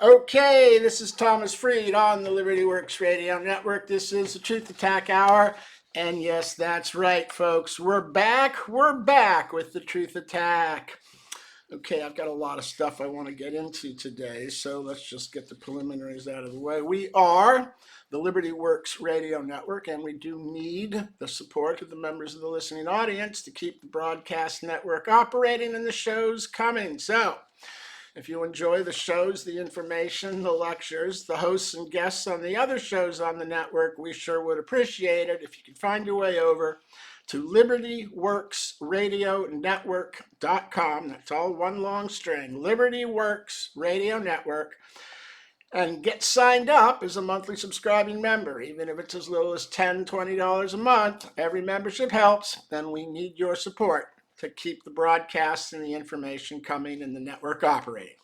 Okay, this is Thomas Freed on the Liberty Works Radio Network. This is the Truth Attack Hour. And yes, that's right, folks. We're back. We're back with the Truth Attack. Okay, I've got a lot of stuff I want to get into today, so let's just get the preliminaries out of the way. We are the Liberty Works Radio Network, and we do need the support of the members of the listening audience to keep the broadcast network operating and the shows coming. So, if you enjoy the shows, the information, the lectures, the hosts and guests on the other shows on the network, we sure would appreciate it if you could find your way over to libertyworksradionetwork.com. That's all one long string, Liberty Works Radio Network, and get signed up as a monthly subscribing member. Even if it's as little as $10, $20 a month, every membership helps, and we need your support to keep the broadcasts and the information coming and the network operating.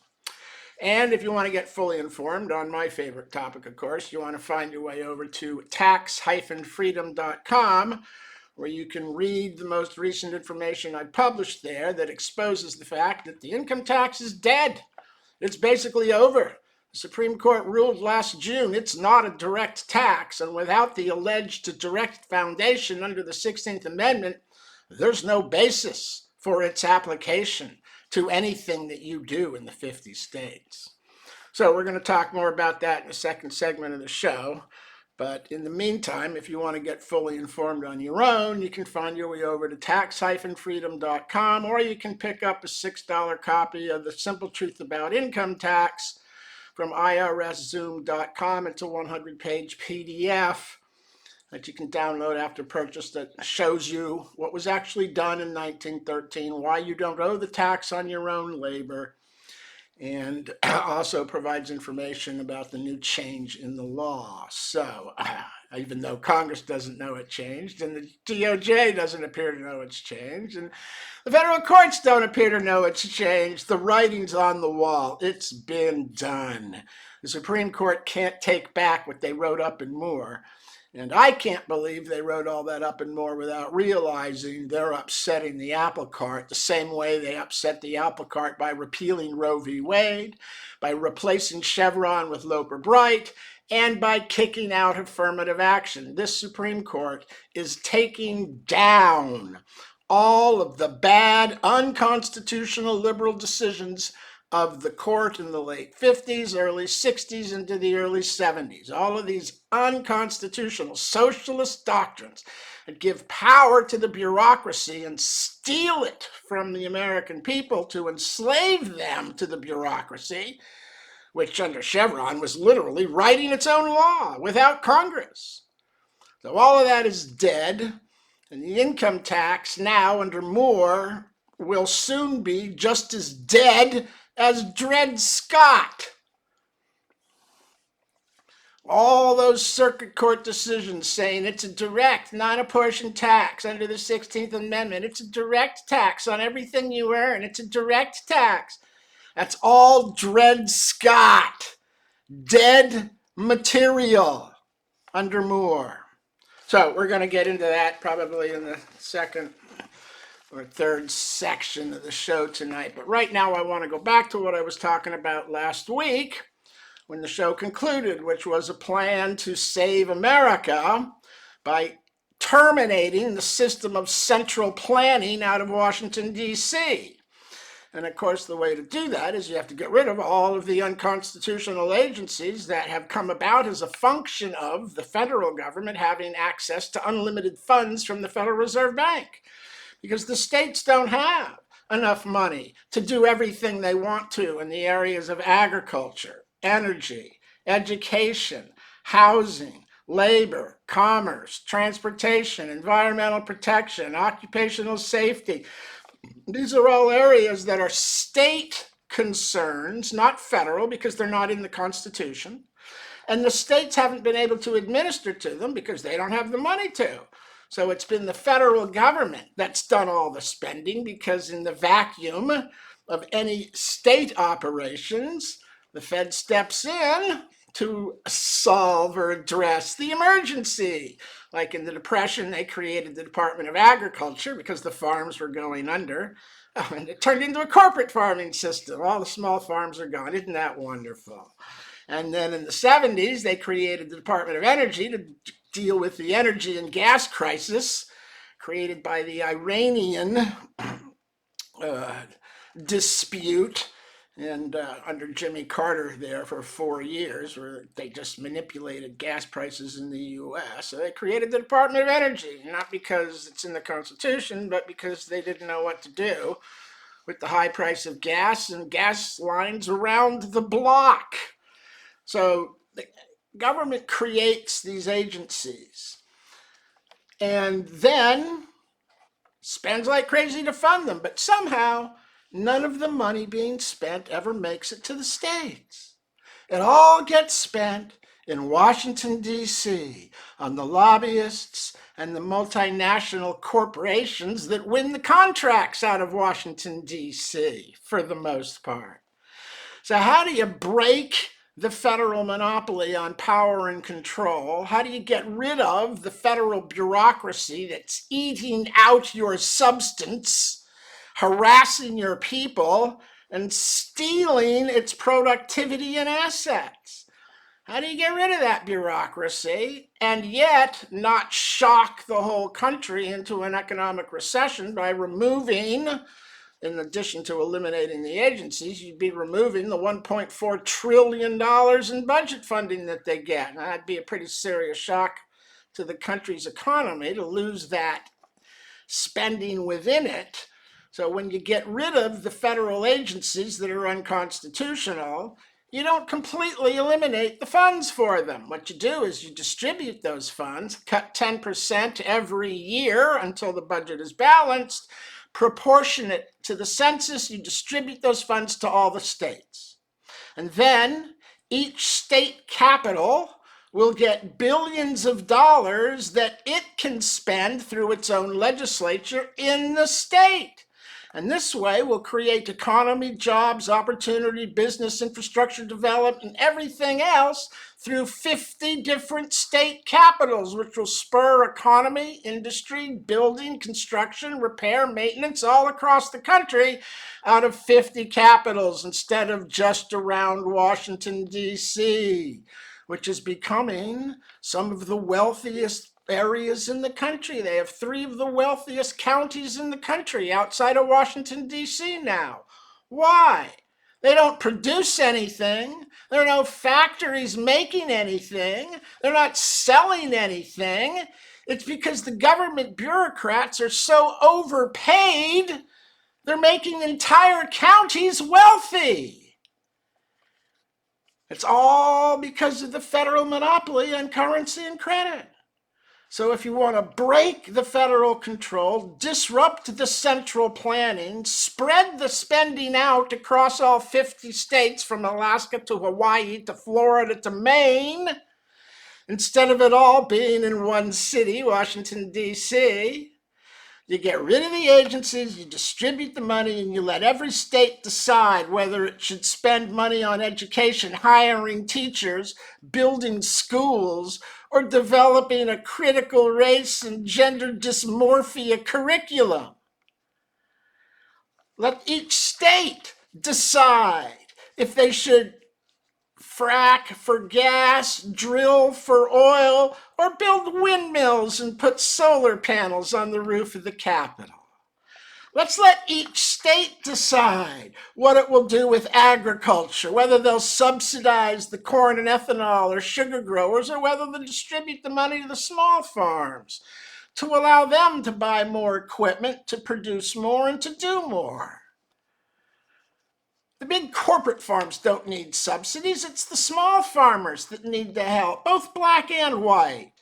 And if you want to get fully informed on my favorite topic, of course, you want to find your way over to tax-freedom.com, where you can read the most recent information I published there that exposes the fact that the income tax is dead. It's basically over. The Supreme Court ruled last June it's not a direct tax, and without the alleged direct foundation under the 16th Amendment, there's no basis for its application to anything that you do in the 50 states. So we're going to talk more about that in the second segment of the show. But in the meantime, if you want to get fully informed on your own, you can find your way over to tax-freedom.com, or you can pick up a $6 copy of The Simple Truth About Income Tax from irszoom.com. It's a 100-page PDF that you can download after purchase that shows you what was actually done in 1913, why you don't owe the tax on your own labor, and also provides information about the new change in the law. So, even though Congress doesn't know it changed, and the DOJ doesn't appear to know it's changed, and the federal courts don't appear to know it's changed, the writing's on the wall. It's been done. The Supreme Court can't take back what they wrote up in Moore. And I can't believe they wrote all that up and more without realizing they're upsetting the apple cart the same way they upset the apple cart by repealing Roe v. Wade, by replacing Chevron with Loper Bright, and by kicking out affirmative action. This Supreme Court is taking down all of the bad, unconstitutional liberal decisions of the court in the late 50s, early 60s, into the early 70s. All of these unconstitutional socialist doctrines that give power to the bureaucracy and steal it from the American people to enslave them to the bureaucracy, which under Chevron was literally writing its own law without Congress. So all of that is dead, and the income tax now under Moore will soon be just as dead as Dred Scott. All those circuit court decisions saying it's a direct, non-apportioned tax under the 16th Amendment. It's a direct tax on everything you earn. It's a direct tax. That's all Dred Scott. Dead material under Moore. So we're going to get into that probably in the second or third section of the show tonight. But right now I want to go back to what I was talking about last week when the show concluded, which was a plan to save America by terminating the system of central planning out of Washington, D.C. And of course, the way to do that is you have to get rid of all of the unconstitutional agencies that have come about as a function of the federal government having access to unlimited funds from the Federal Reserve Bank. Because the states don't have enough money to do everything they want to in the areas of agriculture, energy, education, housing, labor, commerce, transportation, environmental protection, occupational safety. These are all areas that are state concerns, not federal, because they're not in the Constitution. And the states haven't been able to administer to them because they don't have the money to. So it's been the federal government that's done all the spending, because in the vacuum of any state operations, the Fed steps in to solve or address the emergency. Like in the Depression, they created the Department of Agriculture because the farms were going under. Oh, and it turned into a corporate farming system. All the small farms are gone. Isn't that wonderful? And then in the 70s, they created the Department of Energy to deal with the energy and gas crisis created by the Iranian uh, dispute, and under Jimmy Carter there for 4 years, where they just manipulated gas prices in the U.S. So they created the Department of Energy, not because it's in the Constitution, but because they didn't know what to do with the high price of gas and gas lines around the block. So the government creates these agencies and then spends like crazy to fund them, but somehow none of the money being spent ever makes it to the states. It all gets spent in Washington, D.C., on the lobbyists and the multinational corporations that win the contracts out of Washington, D.C., for the most part. So how do you break the federal monopoly on power and control? How do you get rid of the federal bureaucracy that's eating out your substance, harassing your people, and stealing its productivity and assets? How do you get rid of that bureaucracy and yet not shock the whole country into an economic recession by removing, in addition to eliminating the agencies, you'd be removing the $1.4 trillion in budget funding that they get? And that'd be a pretty serious shock to the country's economy to lose that spending within it. So when you get rid of the federal agencies that are unconstitutional, you don't completely eliminate the funds for them. What you do is you distribute those funds, cut 10% every year until the budget is balanced, proportionate to the census. You distribute those funds to all the states. And then each state capital will get billions of dollars that it can spend through its own legislature in the state. And this way will create economy, jobs, opportunity, business, infrastructure development, and everything else through 50 different state capitals, which will spur economy, industry, building, construction, repair, maintenance all across the country out of 50 capitals instead of just around Washington, D.C., which is becoming some of the wealthiest areas in the country. They have 3 of the wealthiest counties in the country outside of Washington, D.C. now. Why? They don't produce anything. There are no factories making anything. They're not selling anything. It's because the government bureaucrats are so overpaid, they're making entire counties wealthy. It's all because of the federal monopoly on currency and credit. So if you want to break the federal control, disrupt the central planning, spread the spending out across all 50 states from Alaska to Hawaii to Florida to Maine, instead of it all being in one city, Washington, D.C., you get rid of the agencies, you distribute the money, and you let every state decide whether it should spend money on education, hiring teachers, building schools, or developing a critical race and gender dysmorphia curriculum. Let each state decide if they should frack for gas, drill for oil, or build windmills and put solar panels on the roof of the Capitol. Let's let each state decide what it will do with agriculture, whether they'll subsidize the corn and ethanol or sugar growers, or whether they'll distribute the money to the small farms to allow them to buy more equipment, to produce more, and to do more. The big corporate farms don't need subsidies. It's the small farmers that need the help, both black and white.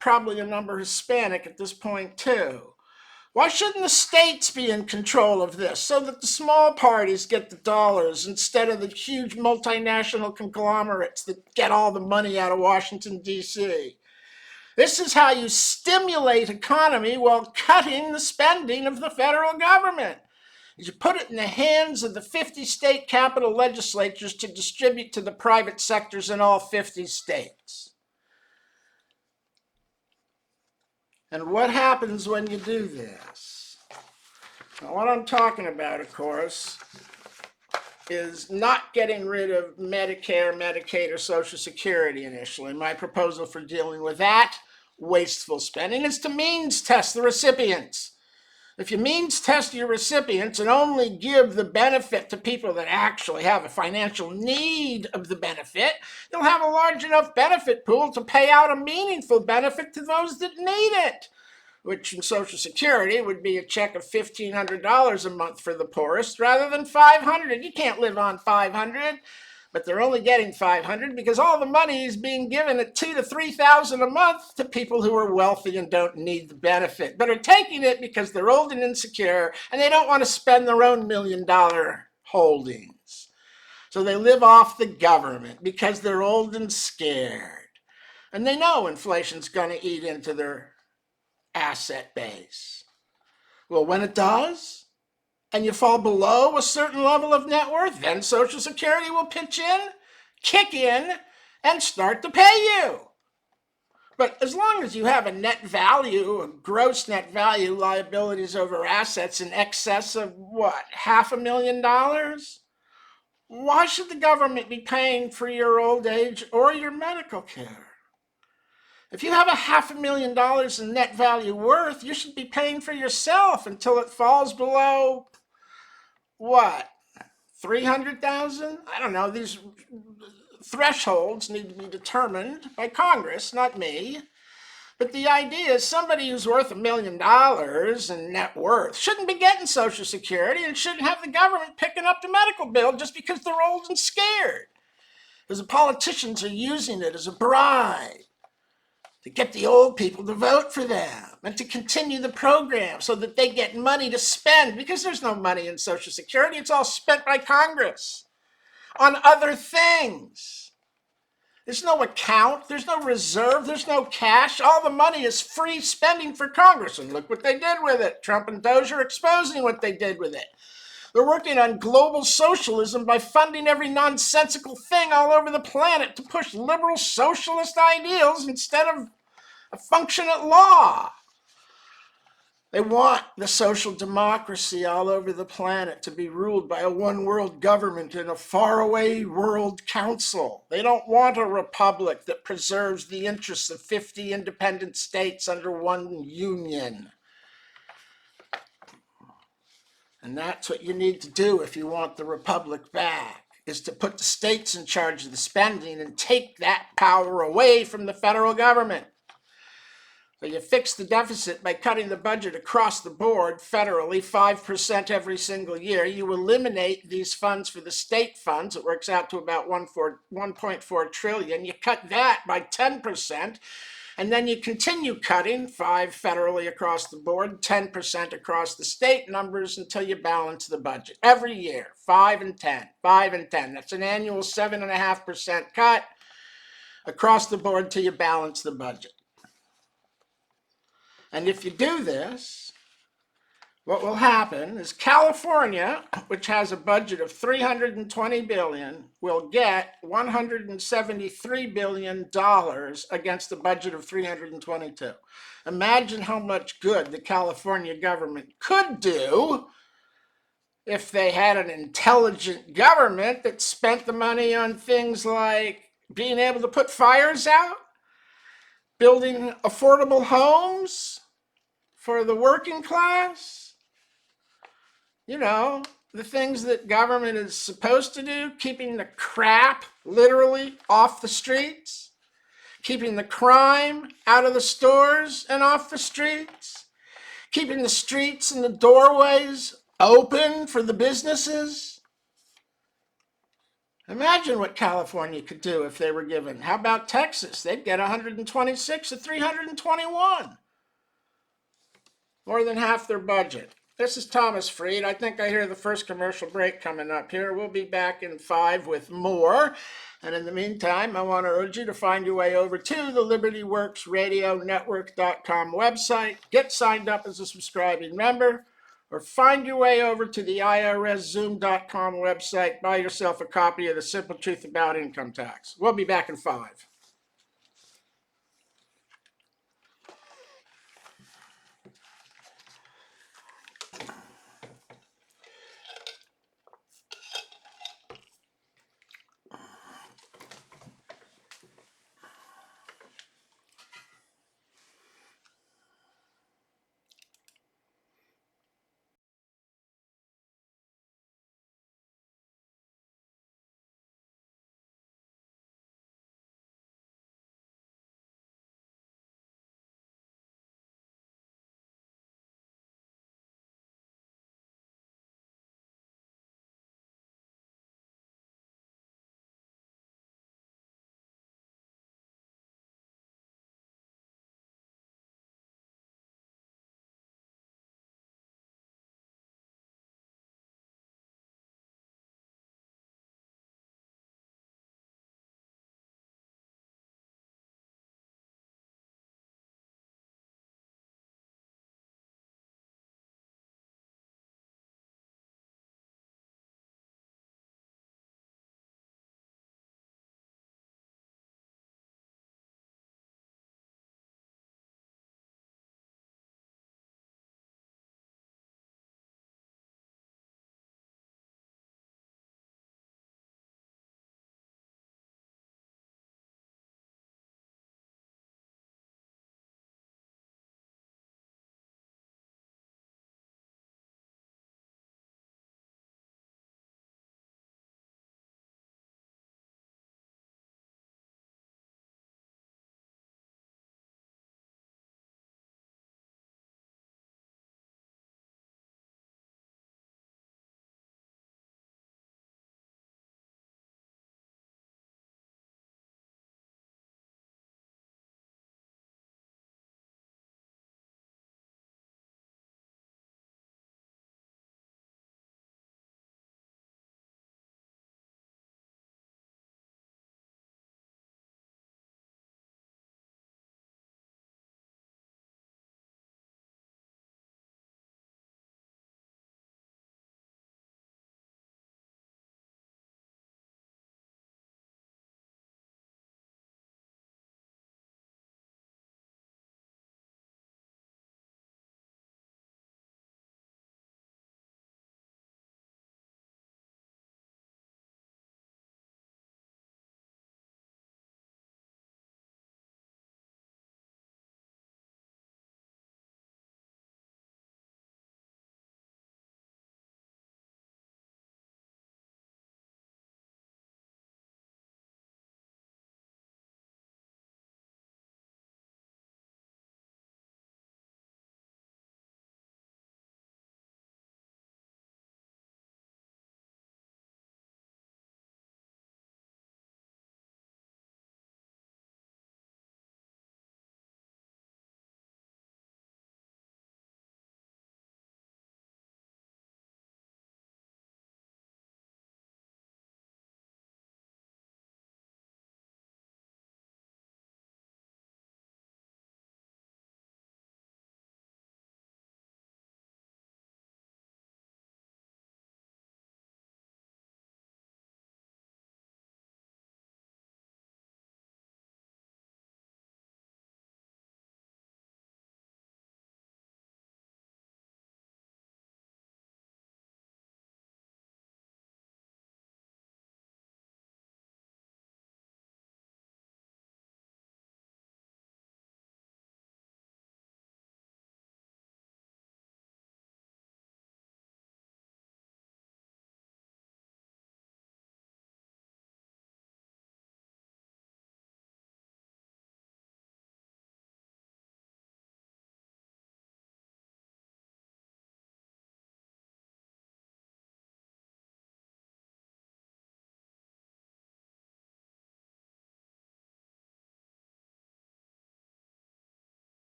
Probably a number Hispanic at this point, too. Why shouldn't the states be in control of this so that the small parties get the dollars instead of the huge multinational conglomerates that get all the money out of Washington, D.C.? This is how you stimulate economy while cutting the spending of the federal government. You put it in the hands of the 50 state capital legislatures to distribute to the private sectors in all 50 states. And what happens when you do this? Now, what I'm talking about, of course, is not getting rid of Medicare, Medicaid, or Social Security initially. My proposal for dealing with that wasteful spending is to means test the recipients. If you means test your recipients and only give the benefit to people that actually have a financial need of the benefit, you'll have a large enough benefit pool to pay out a meaningful benefit to those that need it, which in Social Security would be a check of $1,500 a month for the poorest rather than $500. You can't live on $500, but they're only getting $500 because all the money is being given at $2,000 to $3,000 a month to people who are wealthy and don't need the benefit, but are taking it because they're old and insecure and they don't want to spend their own $1 million holdings. So they live off the government because they're old and scared. And they know inflation's going to eat into their asset base. Well, when it does, and you fall below a certain level of net worth, then Social Security will pitch in, kick in, and start to pay you. But as long as you have a net value, a gross net value, liabilities over assets in excess of what, $500,000? Why should the government be paying for your old age or your medical care? If you have $500,000 in net value worth, you should be paying for yourself until it falls below, what, 300,000? I don't know. These thresholds need to be determined by Congress, not me. But the idea is somebody who's worth $1 million in net worth shouldn't be getting Social Security and shouldn't have the government picking up the medical bill just because they're old and scared. Because the politicians are using it as a bribe to get the old people to vote for them and to continue the program so that they get money to spend, because there's no money in Social Security. It's all spent by Congress on other things. There's no account, there's no reserve, there's no cash. All the money is free spending for Congress. And look what they did with it. Trump and Doge are exposing what they did with it. They're working on global socialism by funding every nonsensical thing all over the planet to push liberal socialist ideals instead of a functionate law. They want the social democracy all over the planet to be ruled by a one world government and a faraway world council. They don't want a republic that preserves the interests of 50 independent states under one union. And that's what you need to do if you want the republic back, is to put the states in charge of the spending and take that power away from the federal government. So you fix the deficit by cutting the budget across the board federally, 5% every single year. You eliminate these funds for the state funds. It works out to about $1.4 trillion. You cut that by 10%. And then you continue cutting 5 federally across the board, 10% across the state numbers until you balance the budget. Every year, 5 and 10, 5 and 10. That's an annual 7.5% cut across the board till you balance the budget. And if you do this, what will happen is California, which has a budget of $320 billion, will get $173 billion against a budget of $322 billion. Imagine how much good the California government could do if they had an intelligent government that spent the money on things like being able to put fires out, building affordable homes for the working class. You know, the things that government is supposed to do, keeping the crap literally off the streets, keeping the crime out of the stores and off the streets, keeping the streets and the doorways open for the businesses. Imagine what California could do if they were given. How about Texas? They'd get 126 to 321. More than half their budget. This is Thomas Freed. I think I hear the first commercial break coming up here. We'll be back in 5 with more. And in the meantime, I want to urge you to find your way over to the LibertyWorksRadioNetwork.com website. Get signed up as a subscribing member. Or find your way over to the IRSZoom.com website. Buy yourself a copy of The Simple Truth About Income Tax. We'll be back in 5.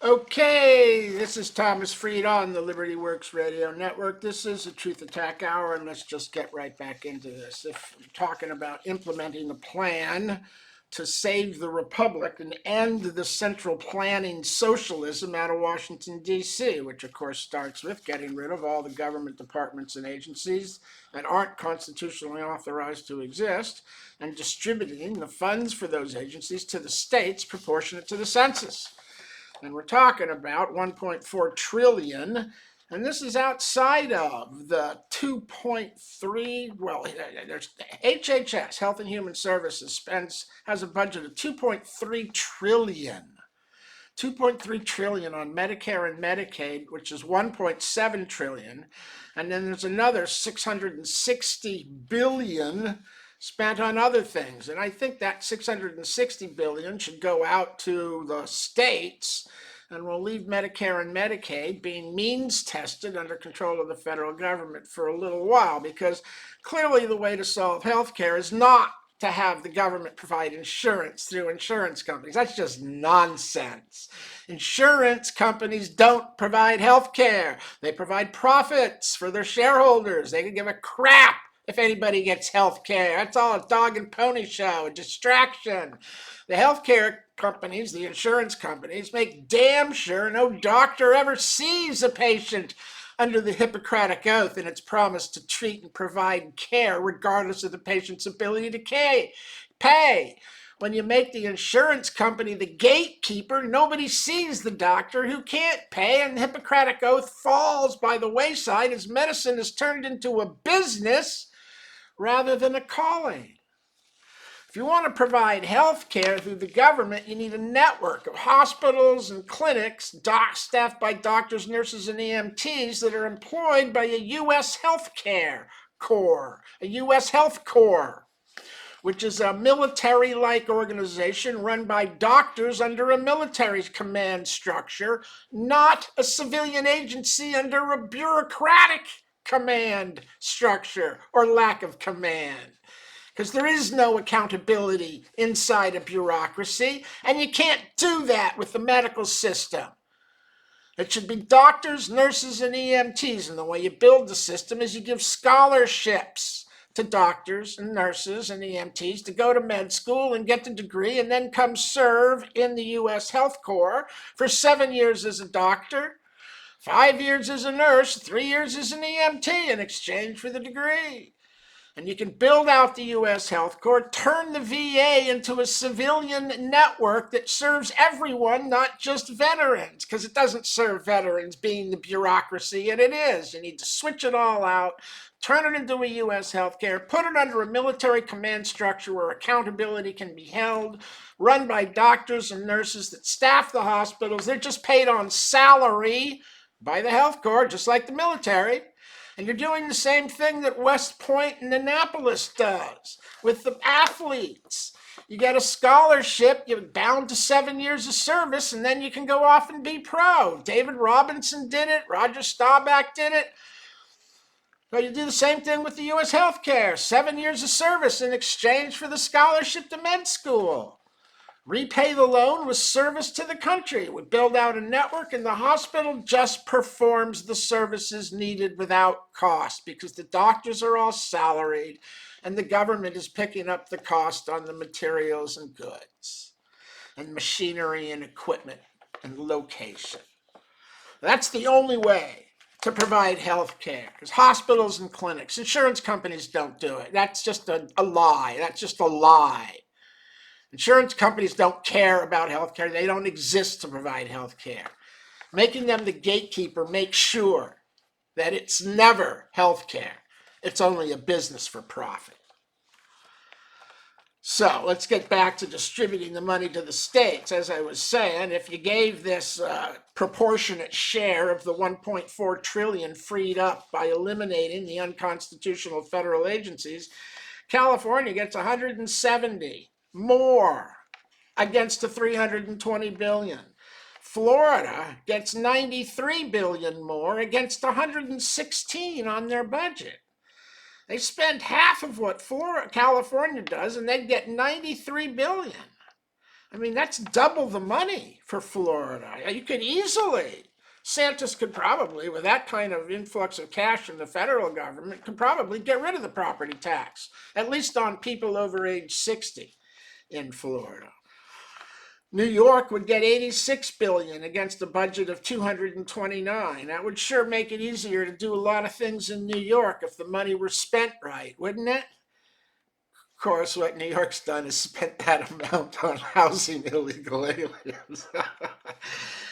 Okay, this is Thomas Freed on the Liberty Works Radio Network. This is a Truth Attack Hour, and let's just get right back into this. If we're talking about implementing a plan to save the Republic and end the central planning socialism out of Washington, D.C., which of course starts with getting rid of all the government departments and agencies that aren't constitutionally authorized to exist and distributing the funds for those agencies to the states proportionate to the census. And we're talking about 1.4 trillion, and this is outside of the 2.3, well, there's HHS, Health and Human Services, has a budget of 2.3 trillion. 2.3 trillion on Medicare and Medicaid, which is 1.7 trillion. And then there's another 660 billion spent on other things. And I think that 660 billion should go out to the states, and we'll leave Medicare and Medicaid being means tested under control of the federal government for a little while, because clearly the way to solve healthcare is not to have the government provide insurance through insurance companies. That's just nonsense. Insurance companies don't provide health care. They provide profits for their shareholders. They can give a crap if anybody gets health care. That's all a dog and pony show, a distraction. The healthcare companies, the insurance companies, make damn sure no doctor ever sees a patient under the Hippocratic Oath and its promise to treat and provide care regardless of the patient's ability to pay. When you make the insurance company the gatekeeper, nobody sees the doctor who can't pay, and the Hippocratic Oath falls by the wayside as medicine is turned into a business rather than a calling. If you want to provide health care through the government, you need a network of hospitals and clinics staffed by doctors, nurses, and EMTs that are employed by a U.S. healthcare corps, a U.S. Health Corps, which is a military-like organization run by doctors under a military command structure, not a civilian agency under a bureaucratic command structure or lack of command. Because there is no accountability inside a bureaucracy, and you can't do that with the medical system. It should be doctors, nurses, and EMTs, and the way you build the system is you give scholarships to doctors and nurses and EMTs to go to med school and get the degree and then come serve in the U.S. Health Corps for 7 years as a doctor, 5 years as a nurse, 3 years as an EMT in exchange for the degree. And you can build out the U.S. Health Corps, turn the VA into a civilian network that serves everyone, not just veterans, because it doesn't serve veterans being the bureaucracy, and it is. You need to switch it all out, turn it into a U.S. healthcare, put it under a military command structure where accountability can be held, run by doctors and nurses that staff the hospitals. They're just paid on salary by the Health Corps, just like the military. And you're doing the same thing that West Point and Annapolis does with the athletes. You get a scholarship, you're bound to 7 years of service, and then you can go off and be pro. David Robinson did it. Roger Staubach did it. Well, you do the same thing with the U.S. healthcare. 7 years of service in exchange for the scholarship to med school. Repay the loan with service to the country. We build out a network, and the hospital just performs the services needed without cost because the doctors are all salaried and the government is picking up the cost on the materials and goods and machinery and equipment and location. That's the only way to provide health care, because hospitals and clinics, insurance companies don't do it. That's just a lie. That's just a lie. Insurance companies don't care about health care. They don't exist to provide health care. Making them the gatekeeper makes sure that it's never health care. It's only a business for profit. So let's get back to distributing the money to the states. As I was saying, if you gave this proportionate share of the 1.4 trillion freed up by eliminating the unconstitutional federal agencies, California gets 170 more against the 320 billion. Florida gets 93 billion more against 116 on their budget. They spend half of what California does, and they get 93 billion. I mean, that's double the money for Florida. You could easily, Santos could probably, with that kind of influx of cash from the federal government, could probably get rid of the property tax, at least on people over age 60 in Florida. New York would get 86 billion against a budget of 229. That would sure make it easier to do a lot of things in New York if the money were spent right, wouldn't it? Of course, what New York's done is spent that amount on housing illegal aliens.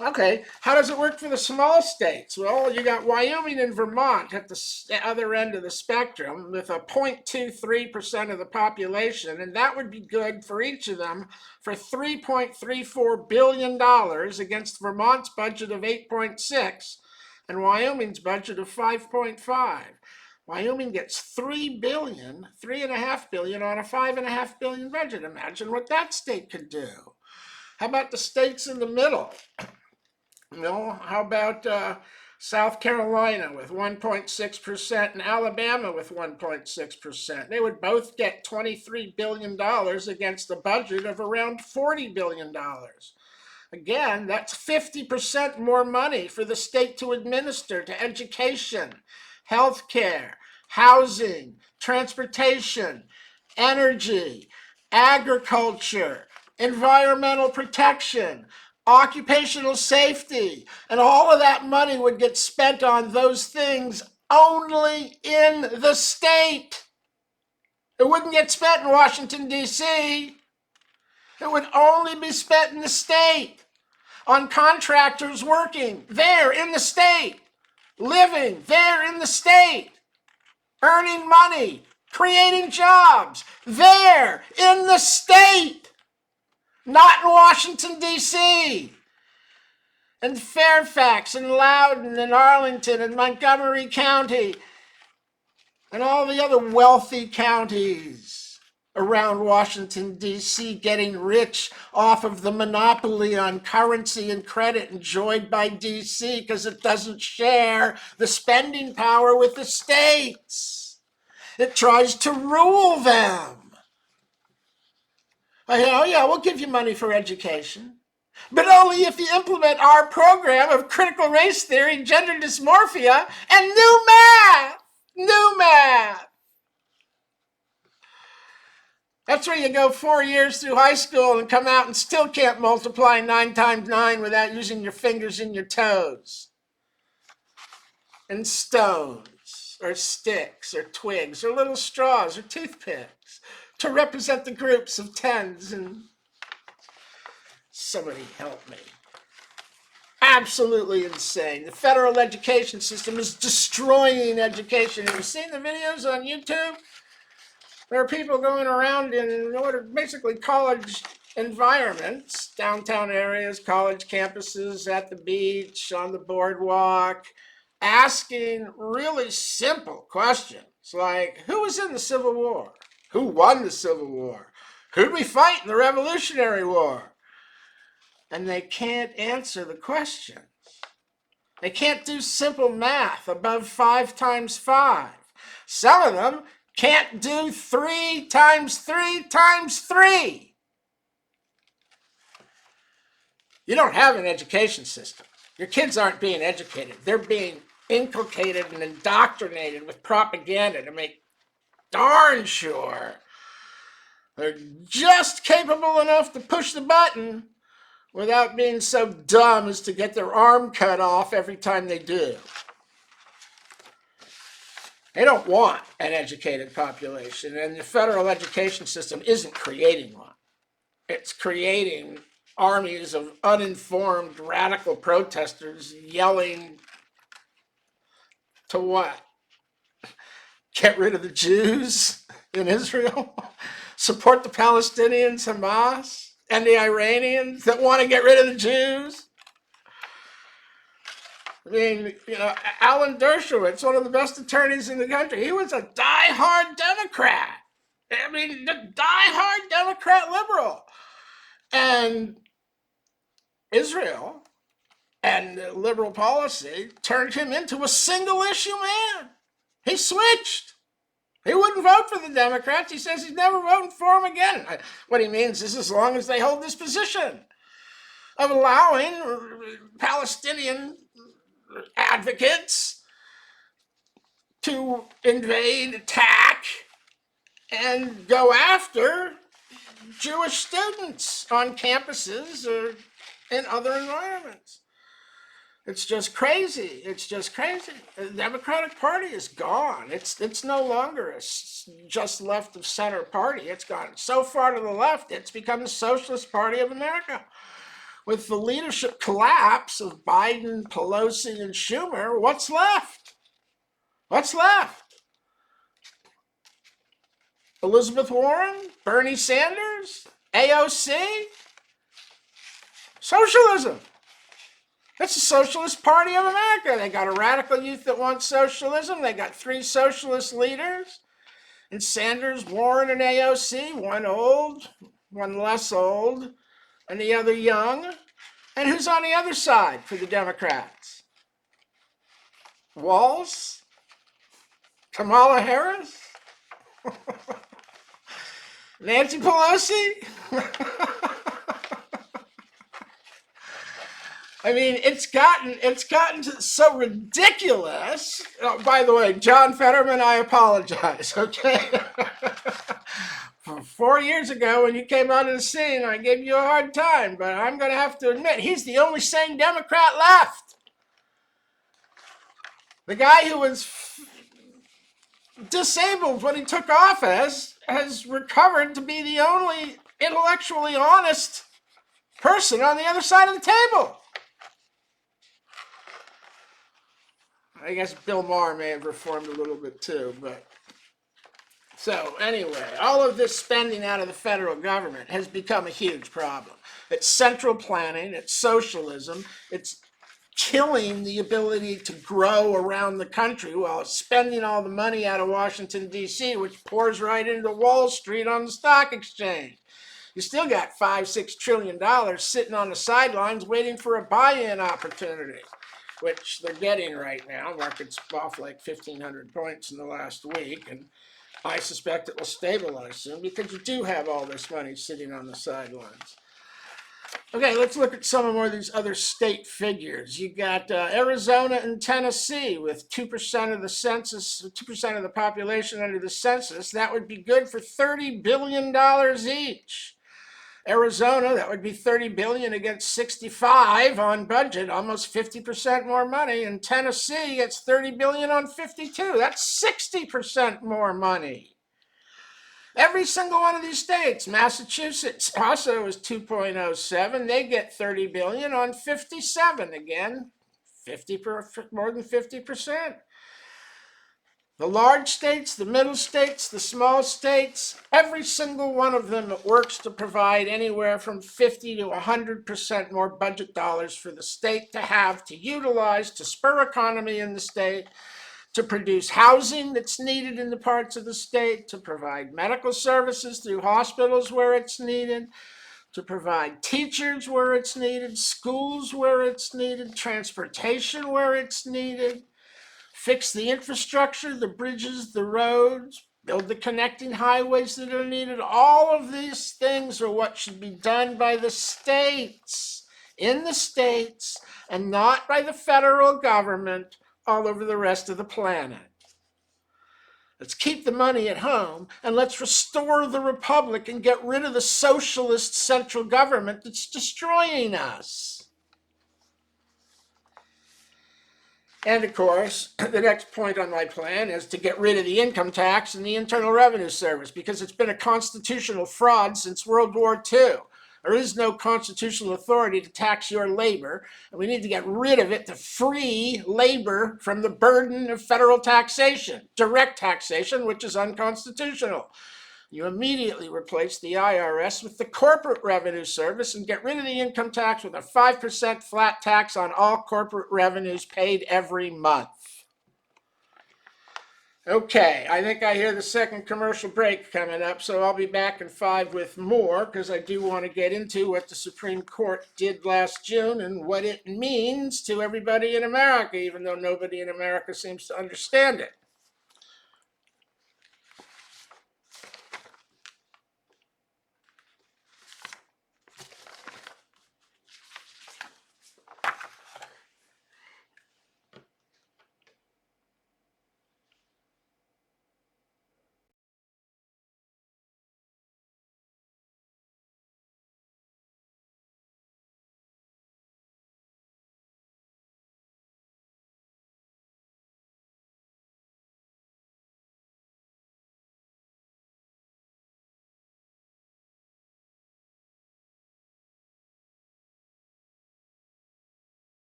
Okay, how does it work for the small states? Well, you got Wyoming and Vermont at the other end of the spectrum with a 0.23% of the population, and that would be good for each of them for $3.34 billion against Vermont's budget of 8.6 and Wyoming's budget of 5.5. Wyoming gets $3.5 billion on a $5.5 billion budget. Imagine what that state could do. How about the states in the middle? How about South Carolina with 1.6% and Alabama with 1.6%? They would both get $23 billion against a budget of around $40 billion. Again, that's 50% more money for the state to administer to education, healthcare, housing, transportation, energy, agriculture, environmental protection, occupational safety, and all of that money would get spent on those things only in the state. It wouldn't get spent in Washington, D.C. It would only be spent in the state on contractors working there in the state, living there in the state, earning money, creating jobs there in the state, not in Washington, D.C. and Fairfax and Loudoun and Arlington and Montgomery County and all the other wealthy counties around Washington, D.C. getting rich off of the monopoly on currency and credit enjoyed by D.C. because it doesn't share the spending power with the states. It tries to rule them. Oh yeah, we'll give you money for education, but only if you implement our program of critical race theory, gender dysmorphia, and new math. New math. That's where you go 4 years through high school and come out and still can't multiply 9 times 9 without using your fingers and your toes. And stones, or sticks, or twigs, or little straws, or toothpicks to represent the groups of tens and... Somebody help me. Absolutely insane. The federal education system is destroying education. Have you seen the videos on YouTube? There are people going around in what are basically college environments, downtown areas, college campuses, at the beach, on the boardwalk, asking really simple questions like, who was in the Civil War? Who won the Civil War? Who did we fight in the Revolutionary War? And they can't answer the questions. They can't do simple math above 5 times 5. Some of them can't do 3 times 3 times 3. You don't have an education system. Your kids aren't being educated. They're being inculcated and indoctrinated with propaganda to make darn sure they're just capable enough to push the button without being so dumb as to get their arm cut off every time they do. They don't want an educated population, and the federal education system isn't creating one. It's creating armies of uninformed radical protesters yelling to what? Get rid of the Jews in Israel? Support the Palestinians, Hamas, and the Iranians that want to get rid of the Jews? I mean, Alan Dershowitz, one of the best attorneys in the country, he was a die-hard Democrat. I mean, the die-hard Democrat liberal. And Israel and liberal policy turned him into a single-issue man. He switched. He wouldn't vote for the Democrats. He says he's never voting for them again. What he means is as long as they hold this position of allowing Palestinian advocates to invade, attack, and go after Jewish students on campuses or in other environments. It's just crazy. It's just crazy. The Democratic Party is gone. It's no longer a just left of center party. It's gone so far to the left, it's become the Socialist Party of America. With the leadership collapse of Biden, Pelosi, and Schumer, what's left? What's left? Elizabeth Warren, Bernie Sanders, AOC? Socialism. It's the Socialist Party of America. They got a radical youth that wants socialism. They got 3 socialist leaders. And Sanders, Warren, and AOC, one old, one less old, and the other young. And who's on the other side for the Democrats? Walz? Kamala Harris? Nancy Pelosi? I mean, it's gotten so ridiculous. Oh, by the way, John Fetterman, I apologize, okay? 4 years ago when you came onto the scene, I gave you a hard time, but I'm going to have to admit, he's the only sane Democrat left. The guy who was disabled when he took office has recovered to be the only intellectually honest person on the other side of the table. I guess Bill Maher may have reformed a little bit too, but so anyway, all of this spending out of the federal government has become a huge problem. It's central planning, it's socialism, it's killing the ability to grow around the country while it's spending all the money out of Washington, D.C., which pours right into Wall Street on the stock exchange. You still got $5-6 trillion sitting on the sidelines waiting for a buy-in opportunity, which they're getting right now. Market's off like 1,500 points in the last week, and I suspect it will stabilize soon because you do have all this money sitting on the sidelines. Okay, let's look at some more of these other state figures. You got Arizona and Tennessee with 2% of the census, 2% of the population under the census. That would be good for $30 billion each. Arizona, that would be $30 billion against 65 on budget, almost 50% more money. And Tennessee, it's $30 billion on 52. That's 60% more money. Every single one of these states, Massachusetts also is 2.07. They get $30 billion on 57. Again, more than 50%. The large states, the middle states, the small states, every single one of them works to provide anywhere from 50 to 100% more budget dollars for the state to have to utilize to spur economy in the state, to produce housing that's needed in the parts of the state, to provide medical services through hospitals where it's needed, to provide teachers where it's needed, schools where it's needed, transportation where it's needed, fix the infrastructure, the bridges, the roads, build the connecting highways that are needed. All of these things are what should be done by the states, in the states, and not by the federal government all over the rest of the planet. Let's keep the money at home, and let's restore the republic and get rid of the socialist central government that's destroying us. And of course, the next point on my plan is to get rid of the income tax and the Internal Revenue Service because it's been a constitutional fraud since World War II. There is no constitutional authority to tax your labor, and we need to get rid of it to free labor from the burden of federal taxation, direct taxation, which is unconstitutional. You immediately replace the IRS with the Corporate Revenue Service and get rid of the income tax with a 5% flat tax on all corporate revenues paid every month. Okay, I think I hear the second commercial break coming up, so I'll be back in 5 with more because I do want to get into what the Supreme Court did last June and what it means to everybody in America, even though nobody in America seems to understand it.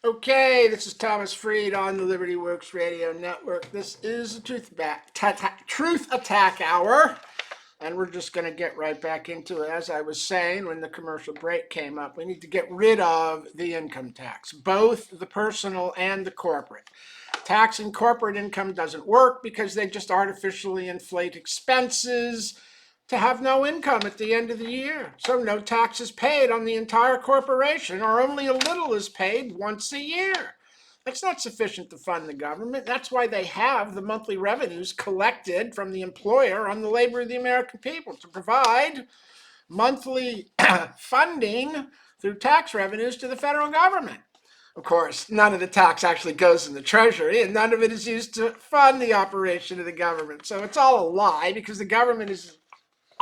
Okay, this is Thomas Freed on the Liberty Works Radio Network. This is the Truth Attack Hour, and we're just going to get right back into it. As I was saying when the commercial break came up, we need to get rid of the income tax, both the personal and the corporate. Taxing corporate income doesn't work because they just artificially inflate expenses to have no income at the end of the year. So no tax is paid on the entire corporation, or only a little is paid once a year. That's not sufficient to fund the government. That's why they have the monthly revenues collected from the employer on the labor of the American people, to provide monthly funding through tax revenues to the federal government. Of course, none of the tax actually goes in the Treasury, and none of it is used to fund the operation of the government. So it's all a lie, because the government is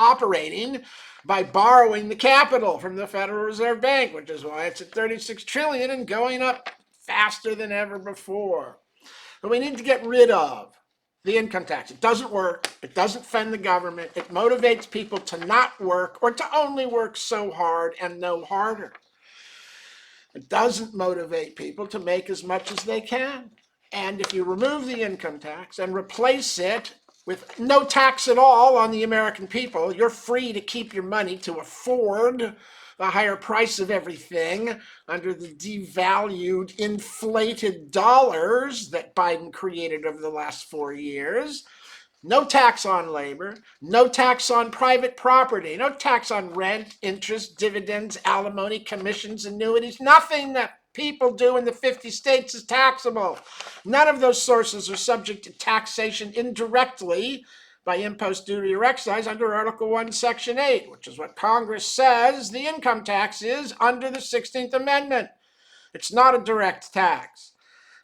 operating by borrowing the capital from the Federal Reserve Bank, which is why it's at 36 trillion and going up faster than ever before. But we need to get rid of the income tax. It doesn't work. It doesn't fund the government. It motivates people to not work, or to only work so hard and no harder. It doesn't motivate people to make as much as they can. And if you remove the income tax and replace it with no tax at all on the American people, you're free to keep your money to afford the higher price of everything under the devalued, inflated dollars that Biden created over the last 4 years. No tax on labor, no tax on private property, no tax on rent, interest, dividends, alimony, commissions, annuities. Nothing that people do in the 50 states is taxable. None of those sources are subject to taxation indirectly by impost, duty, or excise under Article 1, Section 8, which is what Congress says the income tax is under the 16th Amendment. It's not a direct tax.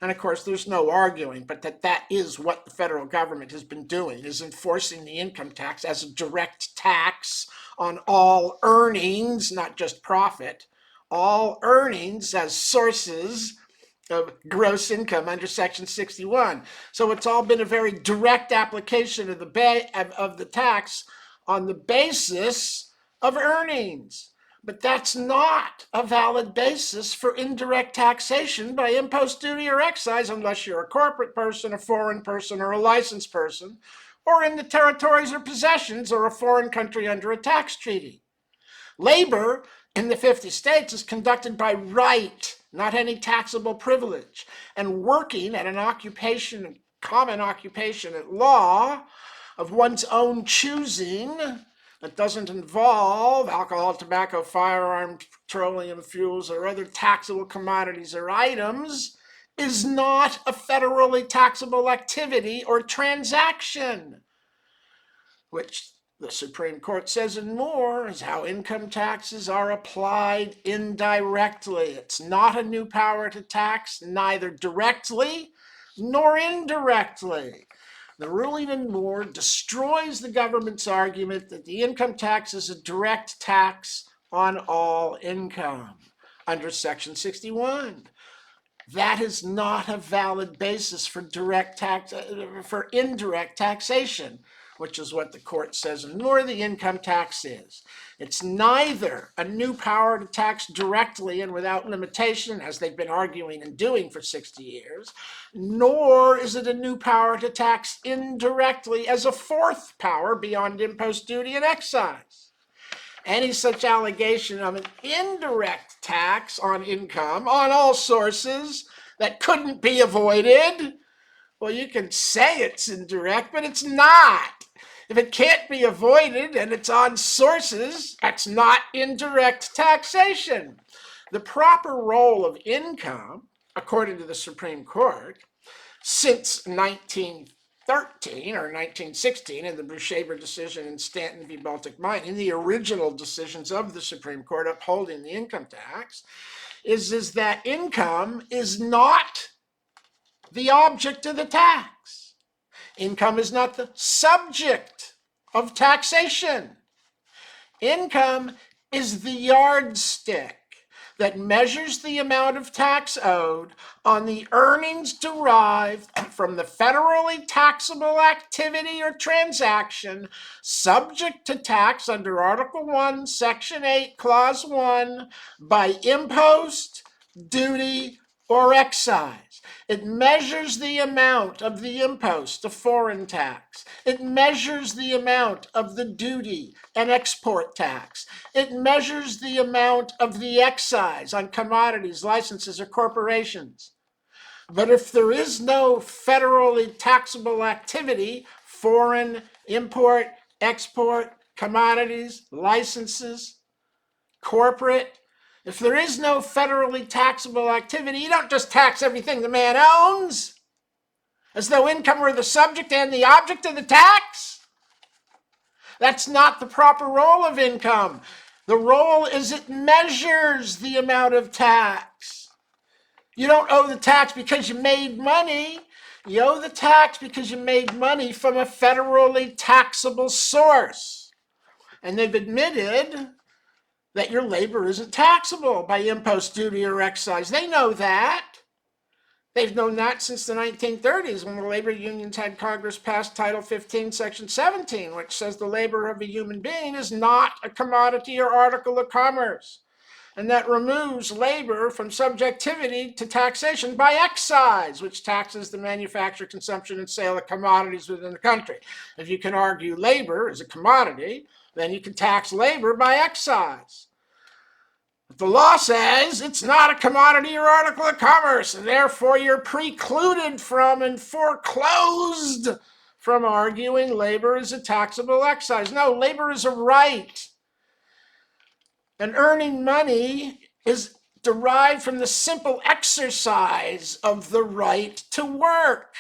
And of course, there's no arguing, but that is what the federal government has been doing, is enforcing the income tax as a direct tax on all earnings, not just profit, all earnings as sources of gross income under Section 61. So it's all been a very direct application of the tax on the basis of earnings. But that's not a valid basis for indirect taxation by impost, duty, or excise unless you're a corporate person, a foreign person, or a licensed person, or in the territories or possessions or a foreign country under a tax treaty. Labor in the 50 states is conducted by right, not any taxable privilege, and working at an occupation, common occupation at law of one's own choosing, that doesn't involve alcohol, tobacco, firearms, petroleum fuels, or other taxable commodities or items, is not a federally taxable activity or transaction, which the Supreme Court says and more is how income taxes are applied indirectly. It's not a new power to tax, neither directly nor indirectly. The ruling in Moore destroys the government's argument that the income tax is a direct tax on all income under Section 61. That is not a valid basis for indirect taxation, which is what the court says, nor the income tax is. It's neither a new power to tax directly and without limitation, as they've been arguing and doing for 60 years, nor is it a new power to tax indirectly as a fourth power beyond impost, duty, and excise. Any such allegation of an indirect tax on income on all sources that couldn't be avoided, well, you can say it's indirect, but it's not. If it can't be avoided and it's on sources, that's not indirect taxation. The proper role of income, according to the Supreme Court, since 1913 or 1916 in the Brushaber decision in Stanton v. Baltic Mining, the original decisions of the Supreme Court upholding the income tax, is that income is not the object of the tax. Income is not the subject of taxation. Income is the yardstick that measures the amount of tax owed on the earnings derived from the federally taxable activity or transaction subject to tax under Article 1, Section 8, Clause 1 by impost, duty, or excise. It measures the amount of the impost, the foreign tax. It measures the amount of the duty and export tax. It measures the amount of the excise on commodities, licenses, or corporations. But if there is no federally taxable activity, foreign, import, export, commodities, licenses, corporate, if there is no federally taxable activity, you don't just tax everything the man owns, as though income were the subject and the object of the tax. That's not the proper role of income. The role is it measures the amount of tax. You don't owe the tax because you made money. You owe the tax because you made money from a federally taxable source. And they've admitted that your labor isn't taxable by impost, duty, or excise. They know that. They've known that since the 1930s, when the labor unions had Congress pass Title 15, Section 17, which says the labor of a human being is not a commodity or article of commerce, and that removes labor from subjectivity to taxation by excise, which taxes the manufacture, consumption, and sale of commodities within the country. If you can argue labor is a commodity, then you can tax labor by excise. But the law says it's not a commodity or article of commerce, and therefore you're precluded from and foreclosed from arguing labor is a taxable excise. No, labor is a right. And earning money is derived from the simple exercise of the right to work.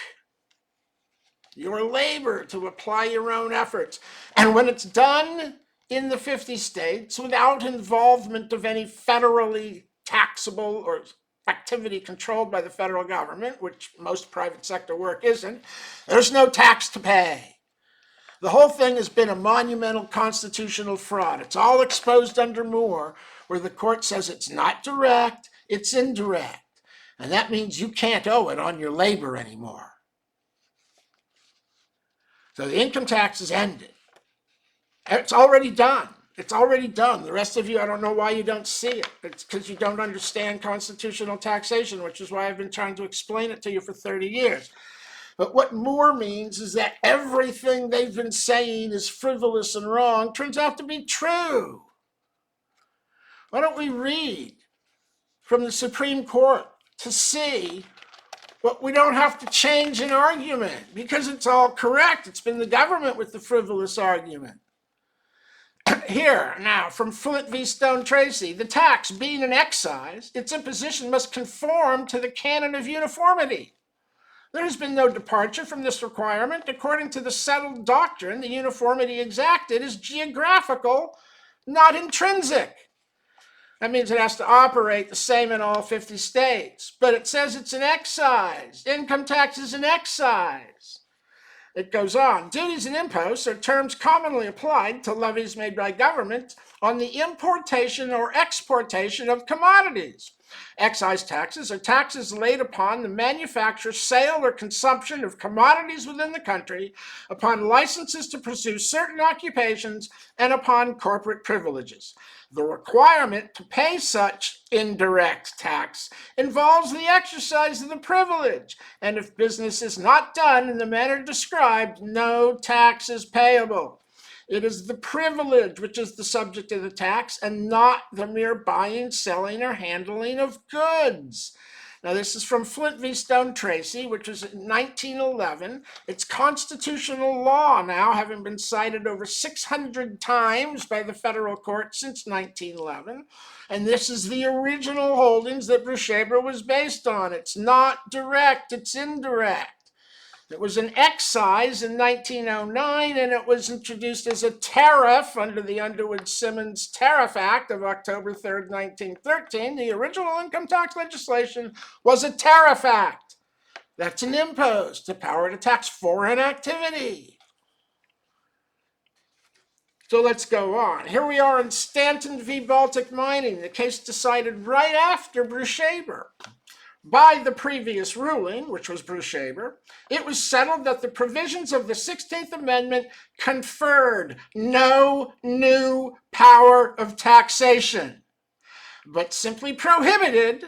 Your labor, to apply your own efforts. And when it's done in the 50 states without involvement of any federally taxable or activity controlled by the federal government, which most private sector work isn't, there's no tax to pay. The whole thing has been a monumental constitutional fraud. It's all exposed under Moore, where the court says it's not direct, it's indirect. And that means you can't owe it on your labor anymore. So the income tax is ended. It's already done. It's already done. The rest of you, I don't know why you don't see it. It's because you don't understand constitutional taxation, which is why I've been trying to explain it to you for 30 years. But what Moore means is that everything they've been saying is frivolous and wrong turns out to be true. Why don't we read from the Supreme Court to see what we don't have to change an argument, because it's all correct. It's been the government with the frivolous argument. Here, now, from Flint v. Stone Tracy, the tax being an excise, its imposition must conform to the canon of uniformity. There has been no departure from this requirement. According to the settled doctrine, the uniformity exacted is geographical, not intrinsic. That means it has to operate the same in all 50 states. But it says it's an excise. Income tax is an excise. It goes on. Duties and imposts are terms commonly applied to levies made by government on the importation or exportation of commodities. Excise taxes are taxes laid upon the manufacture, sale, or consumption of commodities within the country, upon licenses to pursue certain occupations, and upon corporate privileges. The requirement to pay such indirect tax involves the exercise of the privilege, and if business is not done in the manner described, no tax is payable. It is the privilege which is the subject of the tax, and not the mere buying, selling, or handling of goods. Now, this is from Flint v. Stone Tracy, which was in 1911. It's constitutional law now, having been cited over 600 times by the federal court since 1911. And this is the original holdings that Bruchaber was based on. It's not direct, it's indirect. It was an excise in 1909, and it was introduced as a tariff under the Underwood-Simmons Tariff Act of October 3rd, 1913. The original income tax legislation was a tariff act. That's an impost, the power to tax foreign activity. So let's go on. Here we are in Stanton v. Baltic Mining, the case decided right after Bruchaber. By the previous ruling, which was Bruchaber, it was settled that the provisions of the 16th Amendment conferred no new power of taxation, but simply prohibited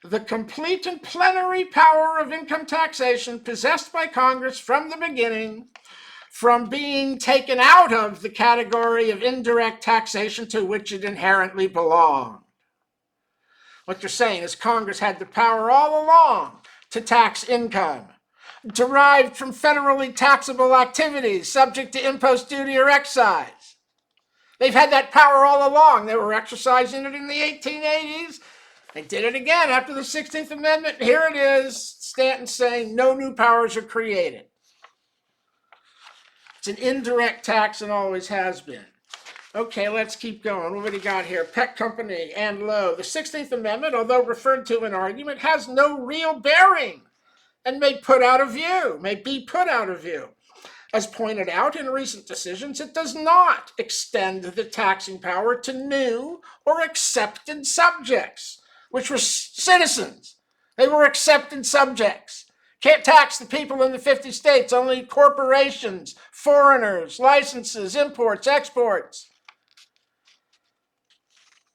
the complete and plenary power of income taxation possessed by Congress from the beginning, from being taken out of the category of indirect taxation to which it inherently belonged. What you're saying is Congress had the power all along to tax income derived from federally taxable activities subject to impost, duty, or excise. They've had that power all along. They were exercising it in the 1880s. They did it again after the 16th Amendment. Here it is, Stanton saying no new powers are created. It's an indirect tax and always has been. Okay, let's keep going. What do we got here? Peck Company and Lowe. The 16th Amendment, although referred to in argument, has no real bearing and may be put out of view. As pointed out in recent decisions, it does not extend the taxing power to new or accepted subjects, which were citizens. They were accepted subjects. Can't tax the people in the 50 states, only corporations, foreigners, licenses, imports, exports.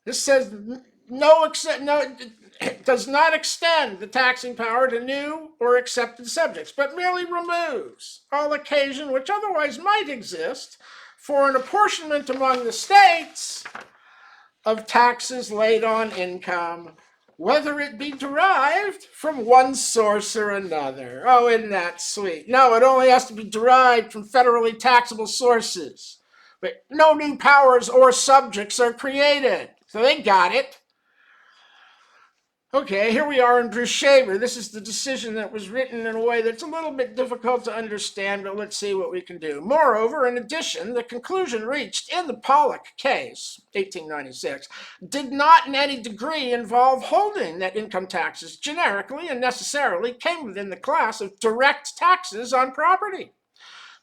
This says it does not extend the taxing power to new or accepted subjects, but merely removes all occasion which otherwise might exist for an apportionment among the states of taxes laid on income, whether it be derived from one source or another. Oh, isn't that sweet? No, it only has to be derived from federally taxable sources. But no new powers or subjects are created. So they got it. Okay, here we are in Brushaber. This is the decision that was written in a way that's a little bit difficult to understand, but let's see what we can do. Moreover, in addition, the conclusion reached in the Pollock case, 1896, did not in any degree involve holding that income taxes generically and necessarily came within the class of direct taxes on property,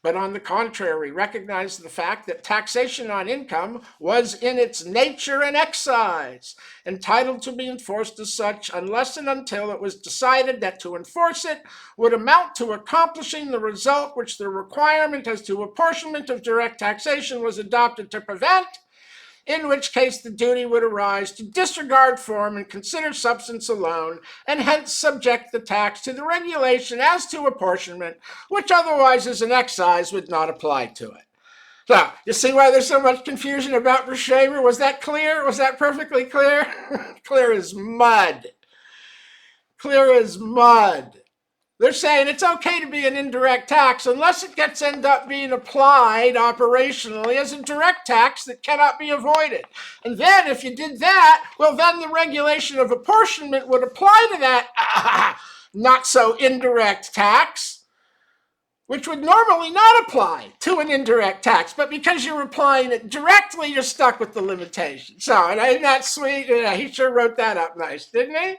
but on the contrary, recognized the fact that taxation on income was in its nature an excise, entitled to be enforced as such unless and until it was decided that to enforce it would amount to accomplishing the result which the requirement as to apportionment of direct taxation was adopted to prevent, in which case the duty would arise to disregard form and consider substance alone, and hence subject the tax to the regulation as to apportionment, which otherwise as an excise would not apply to it. So, you see why there's so much confusion about Brushaber? Was that clear? Was that perfectly clear? Clear as mud. Clear as mud. They're saying it's okay to be an indirect tax unless it end up being applied operationally as a direct tax that cannot be avoided. And then if you did that, well, then the regulation of apportionment would apply to that not so indirect tax, which would normally not apply to an indirect tax. But because you're applying it directly, you're stuck with the limitation. So, isn't that sweet? Yeah, he sure wrote that up nice, didn't he?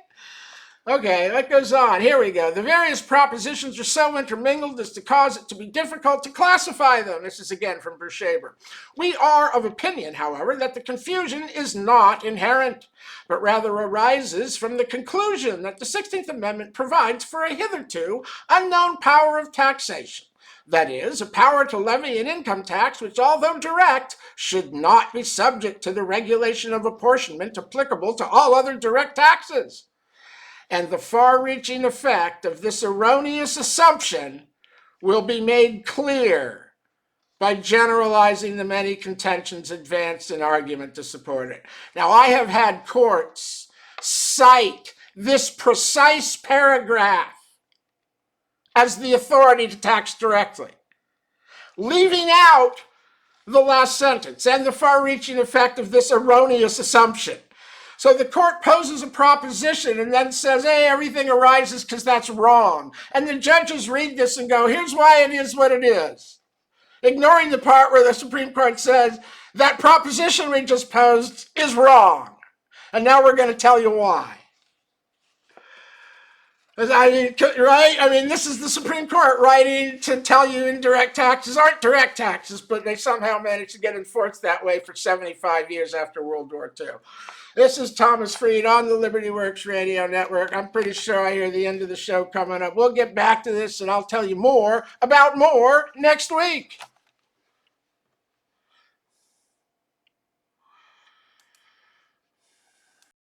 Okay, that goes on. Here we go. The various propositions are so intermingled as to cause it to be difficult to classify them. This is again from Brushaber. We are of opinion, however, that the confusion is not inherent, but rather arises from the conclusion that the 16th Amendment provides for a hitherto unknown power of taxation. That is, a power to levy an income tax which, although direct, should not be subject to the regulation of apportionment applicable to all other direct taxes. And the far-reaching effect of this erroneous assumption will be made clear by generalizing the many contentions advanced in argument to support it. Now, I have had courts cite this precise paragraph as the authority to tax directly, leaving out the last sentence and the far-reaching effect of this erroneous assumption. So the court poses a proposition and then says, hey, everything arises because that's wrong. And the judges read this and go, here's why it is what it is. Ignoring the part where the Supreme Court says, that proposition we just posed is wrong. And now we're going to tell you why. I mean, right? I mean, this is the Supreme Court writing to tell you indirect taxes aren't direct taxes, but they somehow managed to get enforced that way for 75 years after World War II. This is Thomas Freed on the Liberty Works Radio Network. I'm pretty sure I hear the end of the show coming up. We'll get back to this and I'll tell you more about more next week.